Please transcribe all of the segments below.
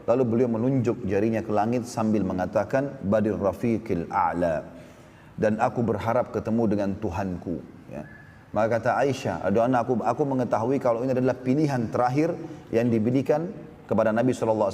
Lalu beliau menunjuk jarinya ke langit sambil mengatakan, Badir Rafiqil A'la. Dan aku berharap ketemu dengan Tuhanku. Ya. Maka kata Aisyah, aduh anak aku mengetahui kalau ini adalah pilihan terakhir yang diberikan kepada Nabi SAW.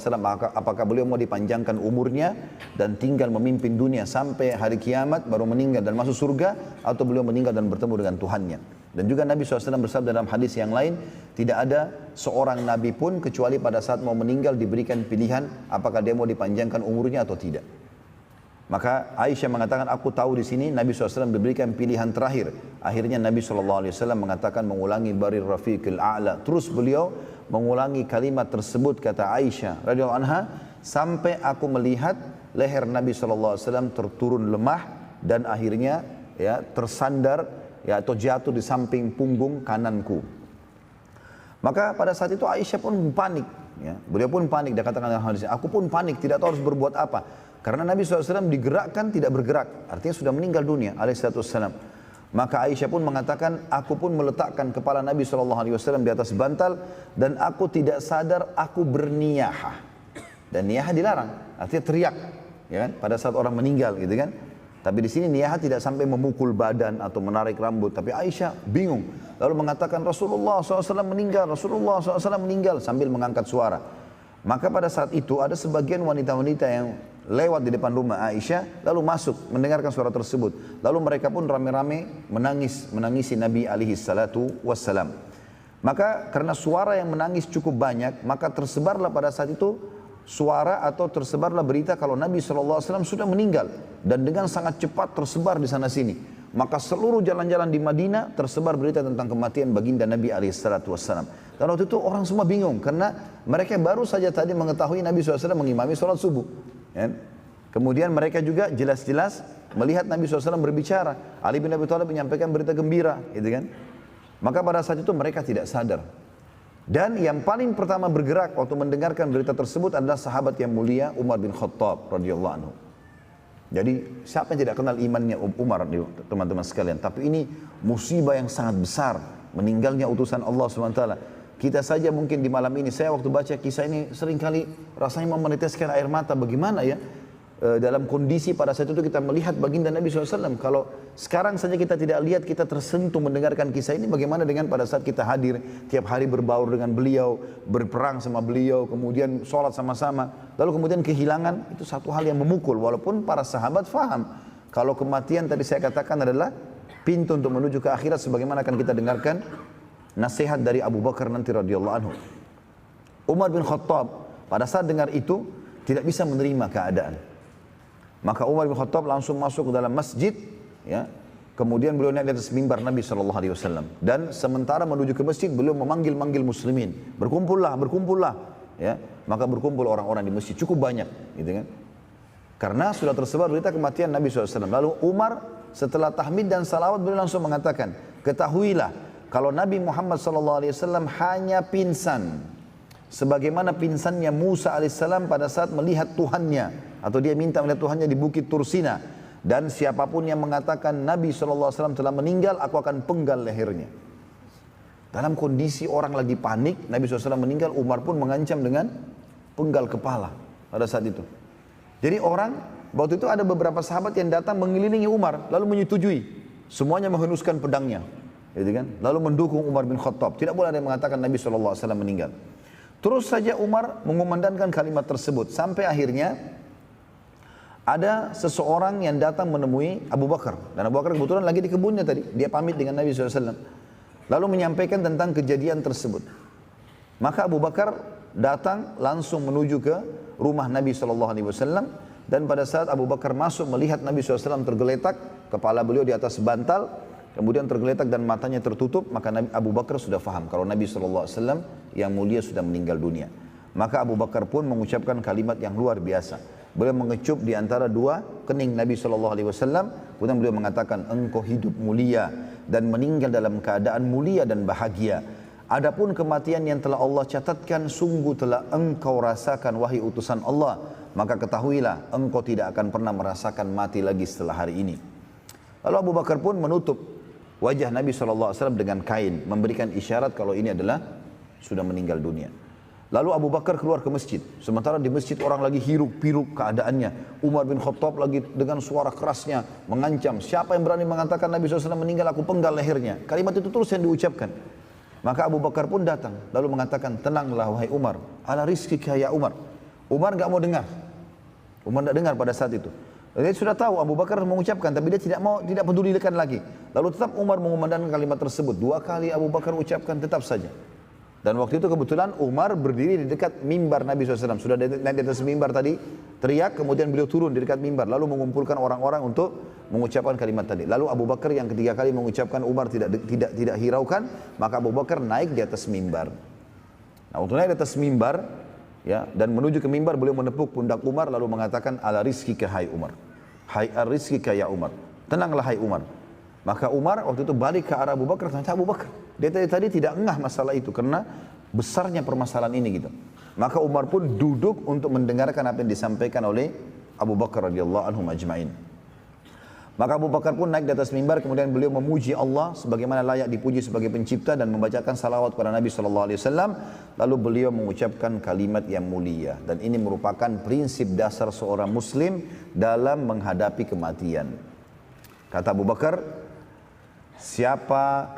Apakah beliau mau dipanjangkan umurnya dan tinggal memimpin dunia sampai hari kiamat baru meninggal dan masuk surga, atau beliau meninggal dan bertemu dengan Tuhannya. Dan juga Nabi SAW bersabda dalam hadis yang lain, tidak ada seorang Nabi pun kecuali pada saat mau meninggal diberikan pilihan apakah dia mau dipanjangkan umurnya atau tidak. Maka Aisyah mengatakan, aku tahu di sini Nabi SAW diberikan pilihan terakhir. Akhirnya Nabi SAW mengatakan, mengulangi Barir Rafiqil A'la. Terus beliau mengulangi kalimat tersebut, kata Aisyah radhiyallahu anha, sampai aku melihat leher Nabi SAW terturun lemah dan akhirnya ya tersandar ya atau jatuh di samping punggung kananku. Maka pada saat itu Aisyah pun panik. Ya, beliau pun panik. Dia katakan dalam hadis, aku pun panik, tidak tahu harus berbuat apa. Karena Nabi SAW digerakkan tidak bergerak, artinya sudah meninggal dunia alaihissalam. Maka Aisyah pun mengatakan, aku pun meletakkan kepala Nabi SAW di atas bantal dan aku tidak sadar aku berniyahah. Dan niyahah dilarang, artinya teriak, ya kan? Pada saat orang meninggal, gitu kan? Tapi di sini niyahah tidak sampai memukul badan atau menarik rambut. Tapi Aisyah bingung, lalu mengatakan Rasulullah SAW meninggal, Rasulullah SAW meninggal sambil mengangkat suara. Maka pada saat itu ada sebagian wanita-wanita yang lewat di depan rumah Aisyah, lalu masuk mendengarkan suara tersebut. Lalu mereka pun rame-rame menangisi Nabi SAW. Maka karena suara yang menangis cukup banyak, maka tersebarlah pada saat itu suara atau tersebarlah berita kalau Nabi SAW sudah meninggal. Dan dengan sangat cepat tersebar di sana sini. Maka seluruh jalan-jalan di Madinah tersebar berita tentang kematian baginda Nabi SAW. Dan waktu itu orang semua bingung karena mereka baru saja tadi mengetahui Nabi SAW mengimami sholat subuh. Ya. Kemudian mereka juga jelas-jelas melihat Nabi SAW berbicara. Ali bin Abi Thalib menyampaikan berita gembira, gitu kan? Maka pada saat itu mereka tidak sadar. Dan yang paling pertama bergerak waktu mendengarkan berita tersebut adalah sahabat yang mulia Umar bin Khattab radhiyallahu anhu. Jadi siapa yang tidak kenal imannya Umar, teman-teman sekalian? Tapi ini musibah yang sangat besar, meninggalnya utusan Allah SWT. Kita saja mungkin di malam ini, saya waktu baca kisah ini seringkali rasanya mau meneteskan air mata. Bagaimana ya dalam kondisi pada saat itu kita melihat baginda Nabi SAW. Kalau sekarang saja kita tidak lihat, kita tersentuh mendengarkan kisah ini, bagaimana dengan pada saat kita hadir tiap hari berbaur dengan beliau, berperang sama beliau, kemudian sholat sama-sama, lalu kemudian kehilangan, itu satu hal yang memukul. Walaupun para sahabat faham kalau kematian tadi saya katakan adalah pintu untuk menuju ke akhirat, sebagaimana akan kita dengarkan nasihat dari Abu Bakar nanti radhiyallahu anhu. Umar bin Khattab pada saat dengar itu tidak bisa menerima keadaan. Maka Umar bin Khattab langsung masuk ke dalam masjid, ya. Kemudian beliau naik di atas mimbar Nabi SAW. Dan sementara menuju ke masjid, beliau memanggil-manggil muslimin, berkumpullah, berkumpullah, ya. Maka berkumpul orang-orang di masjid cukup banyak, gitu kan? Karena sudah tersebar berita kematian Nabi SAW. Lalu Umar setelah tahmid dan salawat beliau langsung mengatakan, ketahuilah kalau Nabi Muhammad SAW hanya pingsan, sebagaimana pingsannya Musa alaihissalam pada saat melihat Tuhannya, atau dia minta melihat Tuhannya di Bukit Tursina. Dan siapapun yang mengatakan Nabi SAW telah meninggal, aku akan penggal lehernya. Dalam kondisi orang lagi panik, Nabi SAW meninggal, Umar pun mengancam dengan penggal kepala pada saat itu. Jadi orang, waktu itu ada beberapa sahabat yang datang mengelilingi Umar, lalu menyetujui. Semuanya menghunuskan pedangnya, gitu kan? Lalu mendukung Umar bin Khattab. Tidak boleh ada yang mengatakan Nabi SAW meninggal. Terus saja Umar mengumandangkan kalimat tersebut, sampai akhirnya ada seseorang yang datang menemui Abu Bakar. Dan Abu Bakar kebetulan lagi di kebunnya tadi. Dia pamit dengan Nabi SAW. Lalu menyampaikan tentang kejadian tersebut. Maka Abu Bakar datang langsung menuju ke rumah Nabi SAW. Dan pada saat Abu Bakar masuk melihat Nabi SAW tergeletak, kepala beliau di atas bantal, kemudian tergeletak dan matanya tertutup, maka Abu Bakar sudah faham kalau Nabi SAW yang mulia sudah meninggal dunia. Maka Abu Bakar pun mengucapkan kalimat yang luar biasa. Beliau mengecup di antara dua kening Nabi SAW. Kemudian beliau mengatakan, engkau hidup mulia dan meninggal dalam keadaan mulia dan bahagia. Adapun kematian yang telah Allah catatkan, sungguh telah engkau rasakan wahai utusan Allah. Maka ketahuilah, engkau tidak akan pernah merasakan mati lagi setelah hari ini. Lalu Abu Bakar pun menutup wajah Nabi SAW dengan kain, memberikan isyarat kalau ini adalah sudah meninggal dunia. Lalu Abu Bakar keluar ke masjid. Sementara di masjid orang lagi hiruk-pikuk keadaannya. Umar bin Khattab lagi dengan suara kerasnya mengancam, siapa yang berani mengatakan Nabi SAW meninggal, aku penggal lehernya. Kalimat itu terus yang diucapkan. Maka Abu Bakar pun datang lalu mengatakan, tenanglah wahai Umar, ala rizkika ya Umar. Umar enggak mau dengar. Umar tidak dengar pada saat itu. Dia sudah tahu Abu Bakar mengucapkan, tapi dia tidak pedulikan lagi. Lalu tetap Umar mengumandangkan kalimat tersebut. 2 kali Abu Bakar ucapkan, tetap saja. Dan waktu itu kebetulan Umar berdiri di dekat mimbar Nabi SAW. Sudah naik di atas mimbar tadi, teriak, kemudian beliau turun di dekat mimbar. Lalu mengumpulkan orang-orang untuk mengucapkan kalimat tadi. Lalu Abu Bakar yang ketiga kali mengucapkan, Umar tidak hiraukan, maka Abu Bakar naik di atas mimbar. Nah, untuk naik di atas mimbar, ya, dan menuju ke mimbar, beliau menepuk pundak Umar lalu mengatakan, ala rizkika hai Umar. Hai ar-rizkika ya Umar. Tenanglah hai Umar. Maka Umar waktu itu balik ke arah Abu Bakar, tanya Abu Bakar. Dia tadi tidak ngah masalah itu karena besarnya permasalahan ini gitu. Maka Umar pun duduk untuk mendengarkan apa yang disampaikan oleh Abu Bakar radhiyallahu anhu ajma'in. Maka Abu Bakar pun naik di atas mimbar, kemudian beliau memuji Allah sebagaimana layak dipuji sebagai pencipta dan membacakan salawat kepada Nabi SAW. Lalu beliau mengucapkan kalimat yang mulia, dan ini merupakan prinsip dasar seorang muslim dalam menghadapi kematian. Kata Abu Bakar,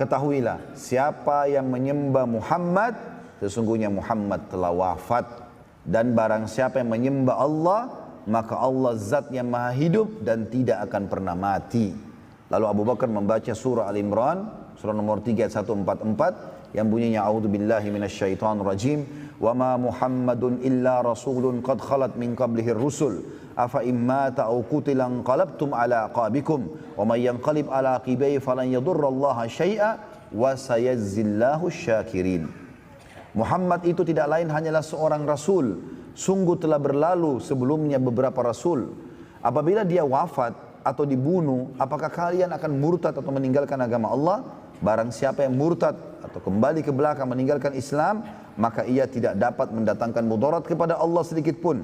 ketahuilah, siapa yang menyembah Muhammad, sesungguhnya Muhammad telah wafat. Dan barang siapa yang menyembah Allah, maka Allah zat yang maha hidup dan tidak akan pernah mati. Lalu Abu Bakar membaca surah Al-Imran, surah nomor 3 ayat 144, yang bunyinya, a'udzubillahi minasyaitonir rajim, wa ma Muhammadun illa rasulun qad khalat min qablihi rusul afa imma ta'u qutilan qalabtum ala aqabikum wa may yanqalib ala aqibai falan yadurrallaha syai'a wa sayazzillahu syakirin. Muhammad itu tidak lain hanyalah seorang rasul. Sungguh telah berlalu sebelumnya beberapa rasul. Apabila dia wafat atau dibunuh, apakah kalian akan murtad atau meninggalkan agama Allah? Barang siapa yang murtad atau kembali ke belakang meninggalkan Islam, maka ia tidak dapat mendatangkan mudarat kepada Allah sedikit pun.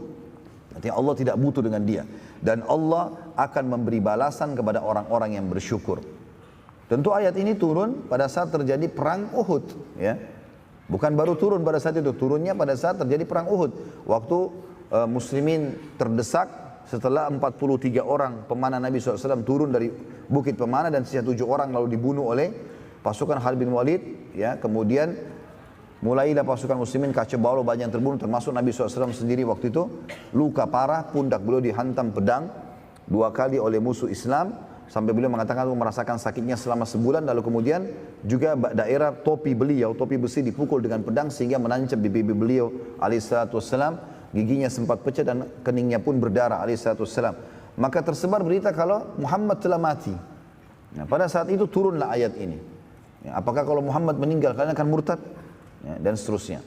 Artinya Allah tidak butuh dengan dia. Dan Allah akan memberi balasan kepada orang-orang yang bersyukur. Tentu ayat ini turun pada saat terjadi perang Uhud, ya. Bukan baru turun pada saat itu, turunnya pada saat terjadi perang Uhud. Waktu muslimin terdesak setelah 43 orang pemanah Nabi SAW turun dari bukit pemanah, dan sisa 7 orang lalu dibunuh oleh pasukan Khalid bin Walid, ya. Kemudian mulailah pasukan muslimin kacau balau, banyak yang terbunuh, termasuk Nabi SAW sendiri waktu itu. Luka parah, pundak beliau dihantam pedang 2 kali oleh musuh Islam, sampai beliau mengatakan aku merasakan sakitnya selama sebulan. Lalu kemudian juga daerah topi beliau, topi besi dipukul dengan pedang sehingga menancap di pipi beliau alaihissalam. Giginya sempat pecah dan keningnya pun berdarah alaihissalam. Maka tersebar berita kalau Muhammad telah mati. Nah, pada saat itu turunlah ayat ini. Ya, apakah kalau Muhammad meninggal kalian akan murtad? Ya, dan seterusnya.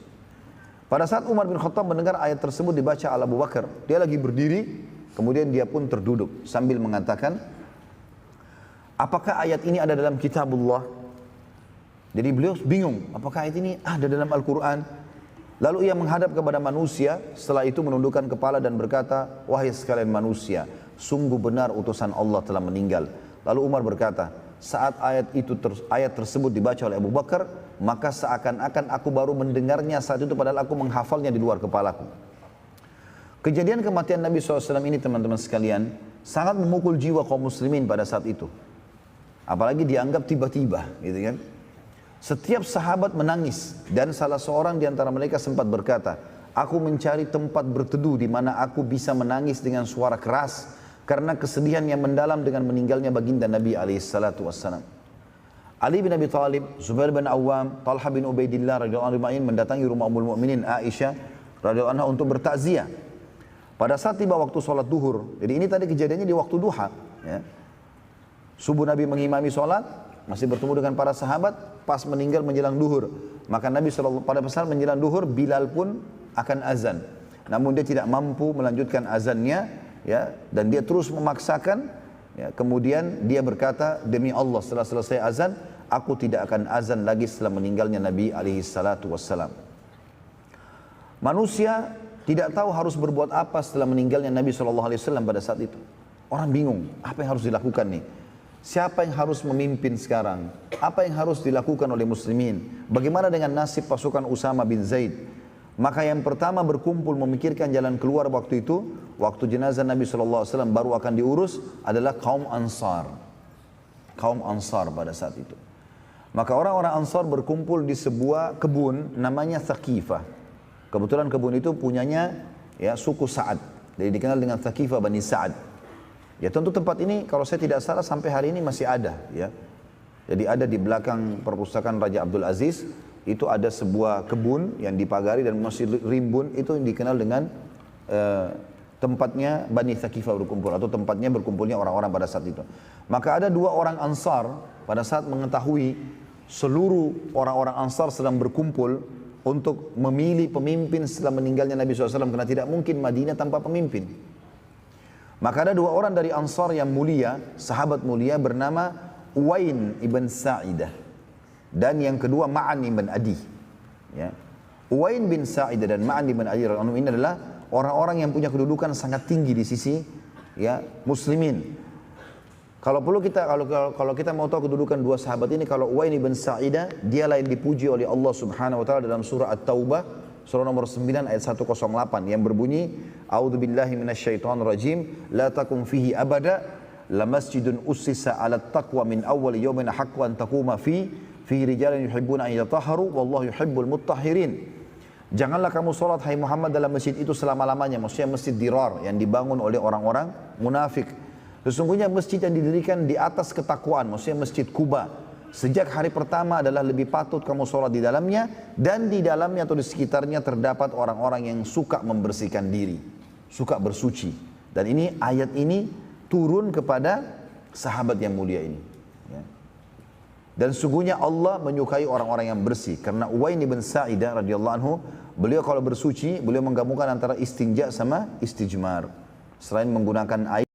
Pada saat Umar bin Khattab mendengar ayat tersebut dibaca oleh Abu Bakar, dia lagi berdiri, kemudian dia pun terduduk sambil mengatakan, apakah ayat ini ada dalam kitabullah? Jadi beliau bingung, apakah ayat ini ada dalam Al-Quran? Lalu ia menghadap kepada manusia, setelah itu menundukkan kepala dan berkata, wahai sekalian manusia, sungguh benar utusan Allah telah meninggal. Lalu Umar berkata, saat ayat tersebut dibaca oleh Abu Bakar, maka seakan-akan aku baru mendengarnya saat itu, padahal aku menghafalnya di luar kepalaku. Kejadian kematian Nabi SAW ini teman-teman sekalian, sangat memukul jiwa kaum muslimin pada saat itu. Apalagi dianggap tiba-tiba, gitu kan. Setiap sahabat menangis, dan salah seorang di antara mereka sempat berkata, aku mencari tempat berteduh di mana aku bisa menangis dengan suara keras karena kesedihan yang mendalam dengan meninggalnya baginda Nabi SAW. Ali bin Abi Thalib, Zubair bin Awam, Talha bin Ubaidillah radhiyallahu anhu mendatangi rumah Ummul Mukminin Aisyah radhiyallahu anha untuk bertakziah. Pada saat tiba waktu sholat duhur, jadi ini tadi kejadiannya di waktu duha, ya. Subuh Nabi mengimami sholat, masih bertemu dengan para sahabat, pas meninggal menjelang duhur. Maka Nabi SAW pada saat menjelang duhur, Bilal pun akan azan. Namun dia tidak mampu melanjutkan azannya, ya, dan dia terus memaksakan. Ya, kemudian dia berkata, demi Allah setelah selesai azan, aku tidak akan azan lagi setelah meninggalnya Nabi SAW. Manusia tidak tahu harus berbuat apa setelah meninggalnya Nabi SAW pada saat itu. Orang bingung, apa yang harus dilakukan nih? Siapa yang harus memimpin sekarang? Apa yang harus dilakukan oleh muslimin? Bagaimana dengan nasib pasukan Usama bin Zaid? Maka yang pertama berkumpul memikirkan jalan keluar waktu itu, waktu jenazah Nabi SAW baru akan diurus adalah kaum Ansar. Kaum Ansar pada saat itu. Maka orang-orang Ansar berkumpul di sebuah kebun namanya Thaqifah. Kebetulan kebun itu punyanya ya suku Sa'ad. Jadi dikenal dengan Thaqifah Bani Sa'ad. Ya tentu tempat ini kalau saya tidak salah sampai hari ini masih ada ya. Jadi ada di belakang perpustakaan Raja Abdul Aziz, itu ada sebuah kebun yang dipagari dan masih rimbun, itu yang dikenal dengan tempatnya Bani Thaqifah berkumpul atau tempatnya berkumpulnya orang-orang pada saat itu. Maka ada dua orang Ansar pada saat mengetahui seluruh orang-orang Ansar sedang berkumpul untuk memilih pemimpin setelah meninggalnya Nabi SAW, karena tidak mungkin Madinah tanpa pemimpin. Maka ada dua orang dari Ansar yang mulia, sahabat mulia bernama Uwain ibn Sa'idah dan yang kedua Ma'an ibn Adi. Ya. Uwain bin Sa'idah dan Ma'an ibn Adi ini adalah orang-orang yang punya kedudukan sangat tinggi di sisi ya muslimin. Kalau kita mau tahu kedudukan dua sahabat ini, kalau Uwain ibn Sa'idah, dia lain dipuji oleh Allah Subhanahu wa taala dalam surah At-Taubah, surah nomor 9 ayat 108 yang berbunyi, A'udzubillahi minasyaitonirrajim, la takum fihi abada la masjidun ussisa 'ala taqwa min awwal yawmin haqqu an taquma fihi rijalun yuhibbuna an yatahharu wallahu yuhibbul mutahhirin. Janganlah kamu salat hai Muhammad dalam masjid itu selama-lamanya, maksudnya Masjid Dirar yang dibangun oleh orang-orang munafik. Sesungguhnya masjid yang didirikan di atas ketakwaan, maksudnya Masjid Quba. Sejak hari pertama adalah lebih patut kamu salat di dalamnya, dan di dalamnya atau di sekitarnya terdapat orang-orang yang suka membersihkan diri, suka bersuci. Dan ini ayat ini turun kepada sahabat yang mulia ini. Ya. Dan sungguhnya Allah menyukai orang-orang yang bersih. Karena Uwain bin Sa'idah radhiyallahu anhu, beliau kalau bersuci, beliau menggabungkan antara istinja sama istijmar. Selain menggunakan air,